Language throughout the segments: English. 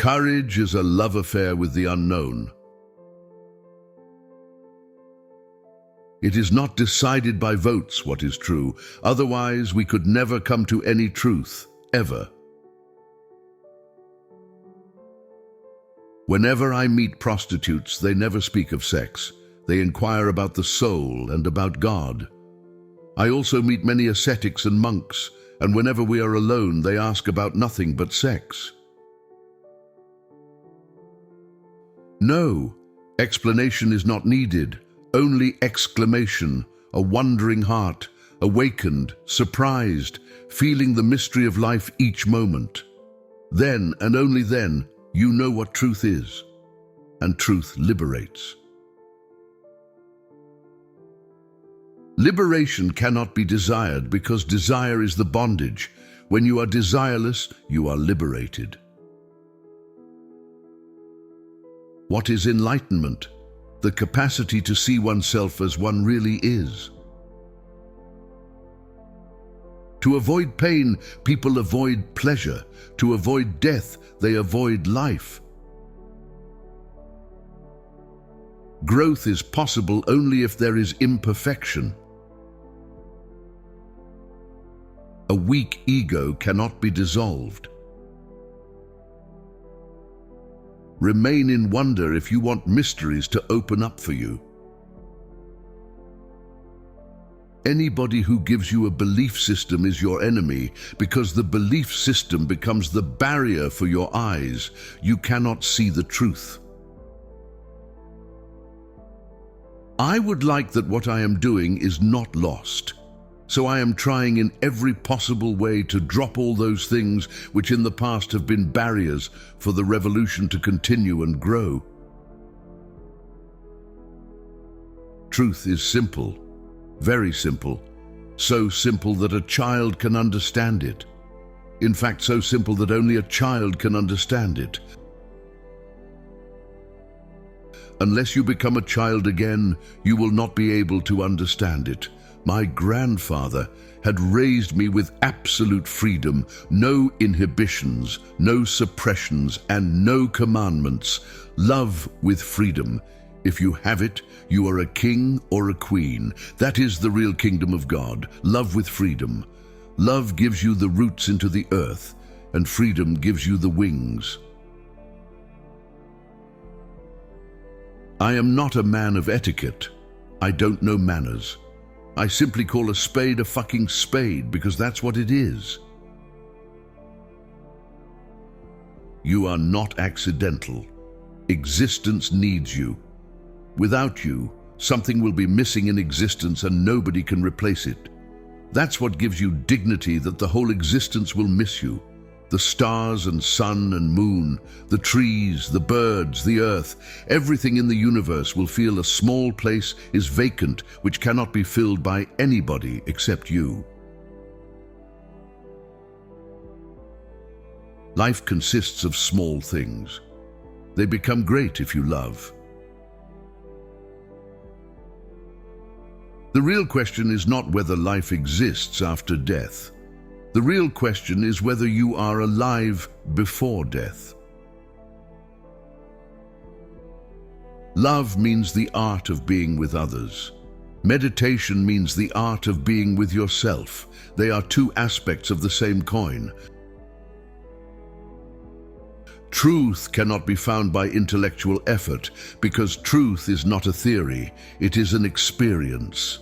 Courage is a love affair with the unknown. It is not decided by votes what is true, otherwise we could never come to any truth, ever. Whenever I meet prostitutes, they never speak of sex. They inquire about the soul and about God. I also meet many ascetics and monks, and whenever we are alone, they ask about nothing but sex. No, explanation is not needed, only exclamation, a wondering heart, awakened, surprised, feeling the mystery of life each moment. Then, and only then, you know what truth is, and truth liberates. Liberation cannot be desired because desire is the bondage. When you are desireless, you are liberated. What is enlightenment? The capacity to see oneself as one really is. To avoid pain, people avoid pleasure. To avoid death, they avoid life. Growth is possible only if there is imperfection. A weak ego cannot be dissolved. Remain in wonder if you want mysteries to open up for you. Anybody who gives you a belief system is your enemy, because the belief system becomes the barrier for your eyes. You cannot see the truth. I would like that what I am doing is not lost. So I am trying in every possible way to drop all those things which in the past have been barriers for the revolution to continue and grow. Truth is simple, very simple, so simple that a child can understand it. In fact, so simple that only a child can understand it. Unless you become a child again, you will not be able to understand it. My grandfather had raised me with absolute freedom, no inhibitions, no suppressions, and no commandments. Love with freedom. If you have it, you are a king or a queen. That is the real kingdom of God. Love with freedom. Love gives you the roots into the earth, and freedom gives you the wings. I am not a man of etiquette. I don't know manners. I simply call a spade a fucking spade because that's what it is. You are not accidental. Existence needs you. Without you, something will be missing in existence and nobody can replace it. That's what gives you dignity, that the whole existence will miss you. The stars and sun and moon, the trees, the birds, the earth, everything in the universe will feel a small place is vacant, which cannot be filled by anybody except you. Life consists of small things. They become great if you love. The real question is not whether life exists after death. The real question is whether you are alive before death. Love means the art of being with others. Meditation means the art of being with yourself. They are two aspects of the same coin. Truth cannot be found by intellectual effort, because truth is not a theory, it is an experience.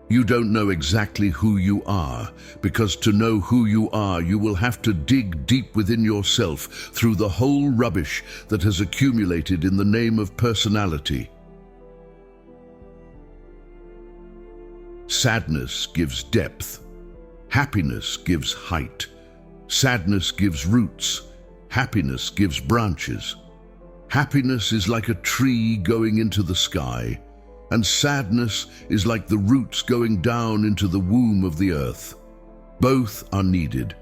You don't know exactly who you are, because to know who you are, you will have to dig deep within yourself through the whole rubbish that has accumulated in the name of personality. Sadness gives depth. Happiness gives height. Sadness gives roots. Happiness gives branches. Happiness is like a tree going into the sky, and sadness is like the roots going down into the womb of the earth. Both are needed,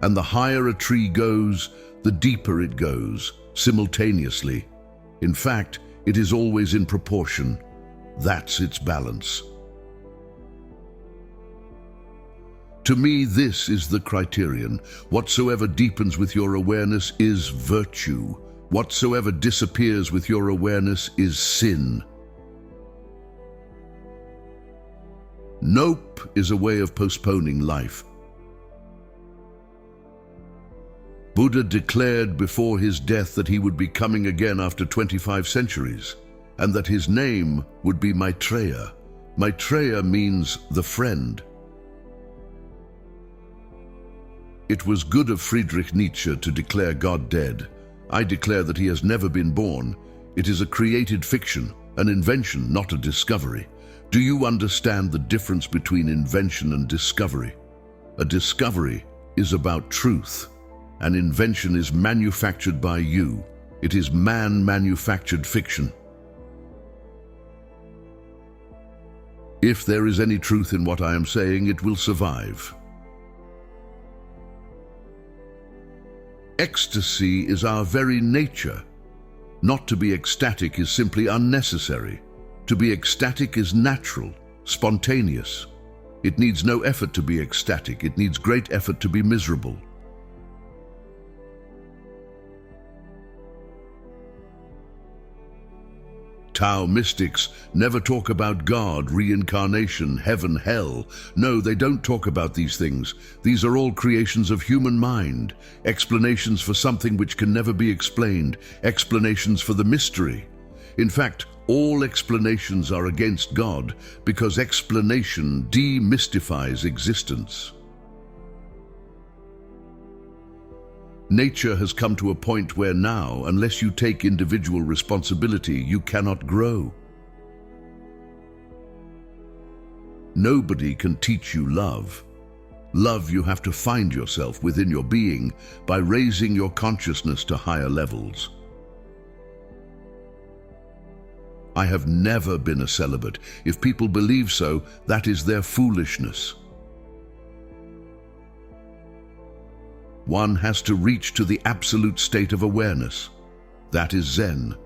and the higher a tree goes, the deeper it goes, simultaneously. In fact, it is always in proportion. That's its balance. To me, this is the criterion. Whatsoever deepens with your awareness is virtue. Whatsoever disappears with your awareness is sin. Nope is a way of postponing life. Buddha declared before his death that he would be coming again after 25 centuries, and that his name would be Maitreya. Maitreya means the friend. It was good of Friedrich Nietzsche to declare God dead. I declare that he has never been born. It is a created fiction, an invention, not a discovery. Do you understand the difference between invention and discovery? A discovery is about truth. An invention is manufactured by you. It is man-manufactured fiction. If there is any truth in what I am saying, it will survive. Ecstasy is our very nature. Not to be ecstatic is simply unnecessary. To be ecstatic is natural, spontaneous. It needs no effort to be ecstatic. It needs great effort to be miserable. Tao mystics never talk about God, reincarnation, heaven, hell. No, they don't talk about these things. These are all creations of human mind, explanations for something which can never be explained, explanations for the mystery. In fact, all explanations are against God because explanation demystifies existence. Nature has come to a point where now, unless you take individual responsibility, you cannot grow. Nobody can teach you love. Love you have to find yourself within your being by raising your consciousness to higher levels. I have never been a celibate. If people believe so, that is their foolishness. One has to reach to the absolute state of awareness. That is Zen.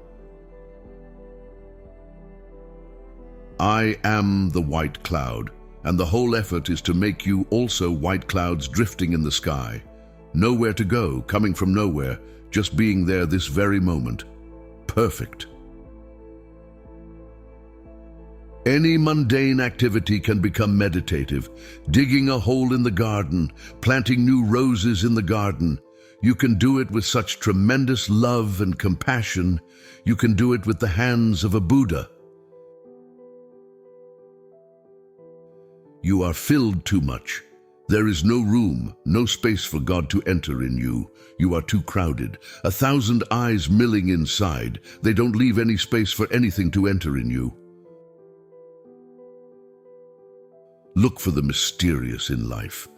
I am the white cloud, and the whole effort is to make you also white clouds drifting in the sky. Nowhere to go, coming from nowhere, just being there this very moment. Perfect. Any mundane activity can become meditative. Digging a hole in the garden, planting new roses in the garden. You can do it with such tremendous love and compassion. You can do it with the hands of a Buddha. You are filled too much. There is no room, no space for God to enter in you. You are too crowded. 1,000 eyes milling inside. They don't leave any space for anything to enter in you. Look for the mysterious in life.